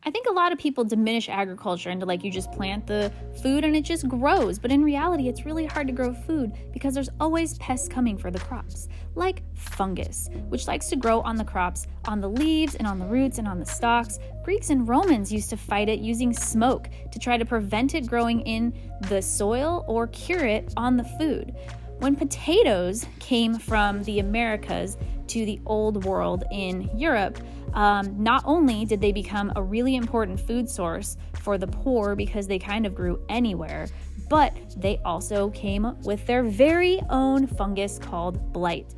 I think a lot of people diminish agriculture into like you just plant the food and it just grows, but in reality it's really hard to grow food because there's always pests coming for the crops, like fungus, which likes to grow on the crops, on the leaves and on the roots and on the stalks. Greeks and Romans used to fight it using smoke to try to prevent it growing in the soil or cure it on the food. When potatoes came from the Americas to the Old World in Europe, not only did they become a really important food source for the poor because they kind of grew anywhere, but they also came with their very own fungus called blight.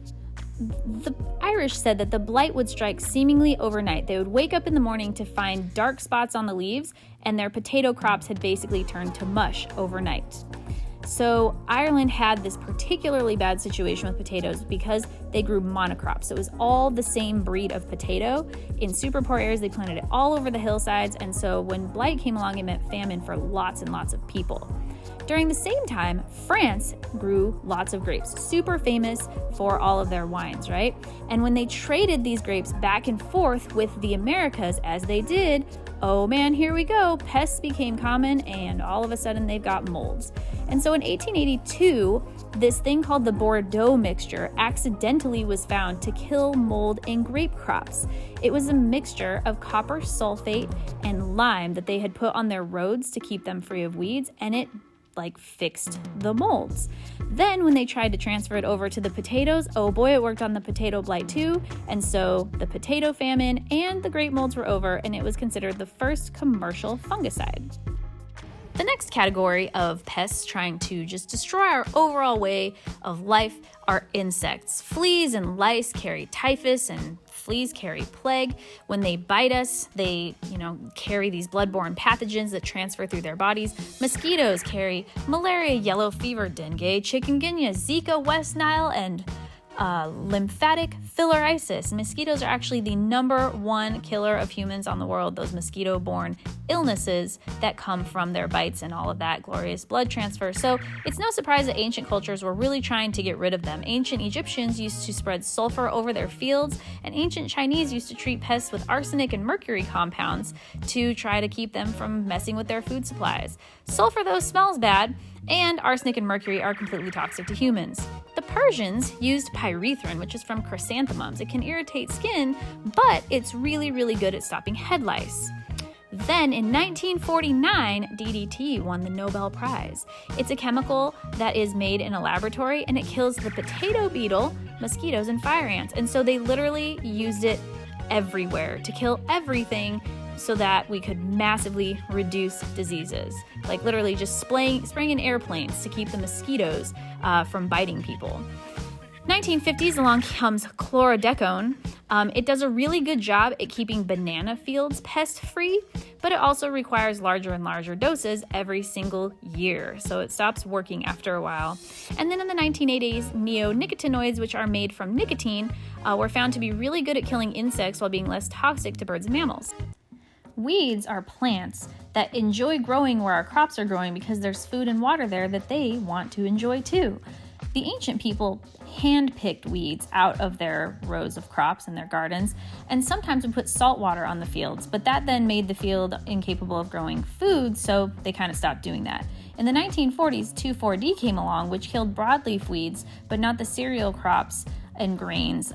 The Irish said that the blight would strike seemingly overnight. They would wake up in the morning to find dark spots on the leaves, and their potato crops had basically turned to mush overnight. So Ireland had this particularly bad situation with potatoes because they grew monocrops. So it was all the same breed of potato. In super poor areas, they planted it all over the hillsides. And so when blight came along, it meant famine for lots and lots of people. During the same time, France grew lots of grapes, super famous for all of their wines, right? And when they traded these grapes back and forth with the Americas, as they did, oh man, here we go, pests became common and all of a sudden they've got molds. And so in 1882, this thing called the Bordeaux Mixture accidentally was found to kill mold in grape crops. It was a mixture of copper sulfate and lime that they had put on their roads to keep them free of weeds, and it fixed the molds. Then when they tried to transfer it over to the potatoes, oh boy, it worked on the potato blight too. And so the potato famine and the grape molds were over, and it was considered the first commercial fungicide. The next category of pests trying to just destroy our overall way of life are insects. Fleas and lice carry typhus, and fleas carry plague. When they bite us, they, carry these bloodborne pathogens that transfer through their bodies. Mosquitoes carry malaria, yellow fever, dengue, chikungunya, Zika, West Nile, and lymphatic filariasis. Mosquitoes are actually the number one killer of humans on the world, those mosquito-borne illnesses that come from their bites and all of that glorious blood transfer. So it's no surprise that ancient cultures were really trying to get rid of them. Ancient Egyptians used to spread sulfur over their fields, and ancient Chinese used to treat pests with arsenic and mercury compounds to try to keep them from messing with their food supplies. Sulfur, though, smells bad, and arsenic and mercury are completely toxic to humans. The Persians used pyrethrin, which is from chrysanthemums. It can irritate skin, but it's really, really good at stopping head lice. Then in 1949, DDT won the Nobel Prize. It's a chemical that is made in a laboratory, and it kills the potato beetle, mosquitoes, and fire ants. And so they literally used it everywhere to kill everything so that we could massively reduce diseases. Like literally just spraying in airplanes to keep the mosquitoes from biting people. 1950s, along comes Chlorodecon. It does a really good job at keeping banana fields pest-free, but it also requires larger and larger doses every single year, so it stops working after a while. And then in the 1980s, neonicotinoids, which are made from nicotine, were found to be really good at killing insects while being less toxic to birds and mammals. Weeds are plants that enjoy growing where our crops are growing because there's food and water there that they want to enjoy too. The ancient people hand-picked weeds out of their rows of crops in their gardens, and sometimes would put salt water on the fields, but that then made the field incapable of growing food, so they kind of stopped doing that. In the 1940s, 2,4-D came along, which killed broadleaf weeds, but not the cereal crops and grains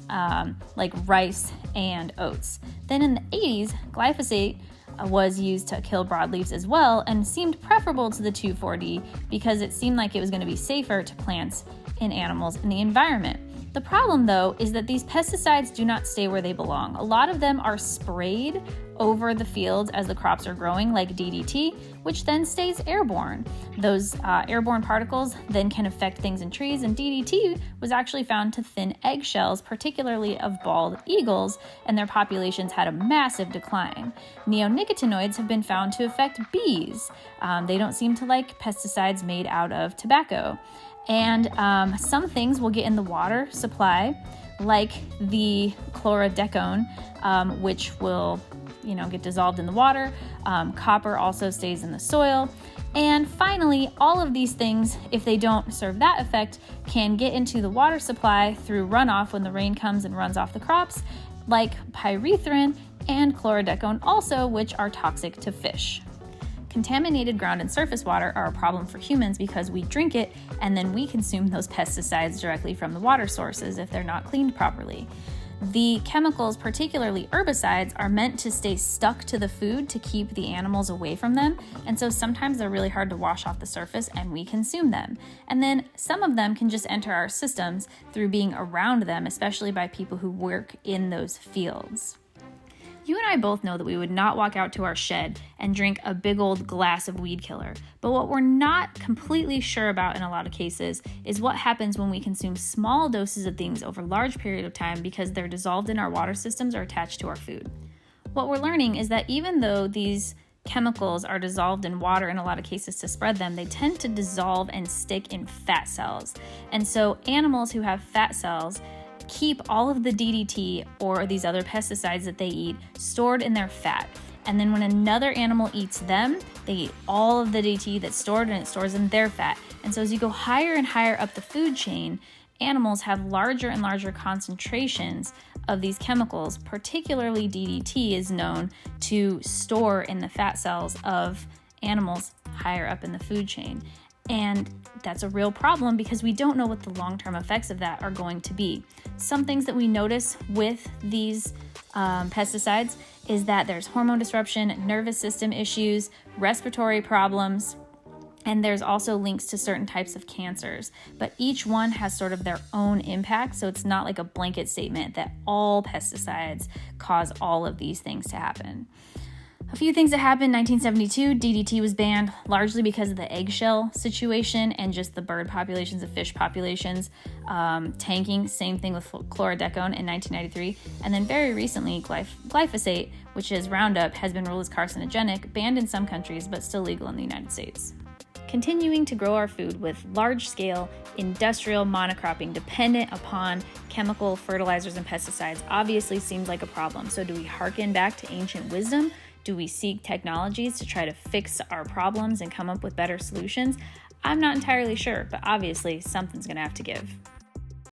like rice and oats. Then in the 80s, glyphosate was used to kill broadleaves as well, and seemed preferable to the 2,4-D because it seemed like it was going to be safer to plants and animals in the environment. The problem, though, is that these pesticides do not stay where they belong. A lot of them are sprayed over the fields as the crops are growing, like DDT, which then stays airborne. Those airborne particles then can affect things in trees, and DDT was actually found to thin eggshells, particularly of bald eagles, and their populations had a massive decline. Neonicotinoids have been found to affect bees. They don't seem to like pesticides made out of tobacco. And some things will get in the water supply, like the chlorodecone, which will, get dissolved in the water. Copper also stays in the soil. And finally, all of these things, if they don't serve that effect, can get into the water supply through runoff when the rain comes and runs off the crops, like pyrethrin and Chlorodecon also, which are toxic to fish. Contaminated ground and surface water are a problem for humans because we drink it and then we consume those pesticides directly from the water sources if they're not cleaned properly. The chemicals, particularly herbicides, are meant to stay stuck to the food to keep the animals away from them, and so sometimes they're really hard to wash off the surface and we consume them. And then some of them can just enter our systems through being around them, especially by people who work in those fields. You and I both know that we would not walk out to our shed and drink a big old glass of weed killer, but what we're not completely sure about in a lot of cases is what happens when we consume small doses of things over a large period of time because they're dissolved in our water systems or attached to our food. What we're learning is that even though these chemicals are dissolved in water in a lot of cases to spread them, they tend to dissolve and stick in fat cells. And so animals who have fat cells keep all of the DDT or these other pesticides that they eat stored in their fat. And then when another animal eats them, they eat all of the DDT that's stored and it stores in their fat. And so as you go higher and higher up the food chain, animals have larger and larger concentrations of these chemicals. Particularly DDT is known to store in the fat cells of animals higher up in the food chain. And that's a real problem because we don't know what the long-term effects of that are going to be. Some things that we notice with these pesticides is that there's hormone disruption, nervous system issues, respiratory problems, and there's also links to certain types of cancers. But each one has sort of their own impact, so it's not like a blanket statement that all pesticides cause all of these things to happen. A few things that happened. 1972, DDT was banned largely because of the eggshell situation and just the bird populations, the fish populations tanking. Same thing with Chlorodecon in 1993. And then very recently, glyphosate, which is Roundup, has been ruled as carcinogenic, banned in some countries, but still legal in the United States. Continuing to grow our food with large-scale industrial monocropping dependent upon chemical fertilizers and pesticides obviously seems like a problem. So do we hearken back to ancient wisdom? Do we seek technologies to try to fix our problems and come up with better solutions? I'm not entirely sure, but obviously something's going to have to give.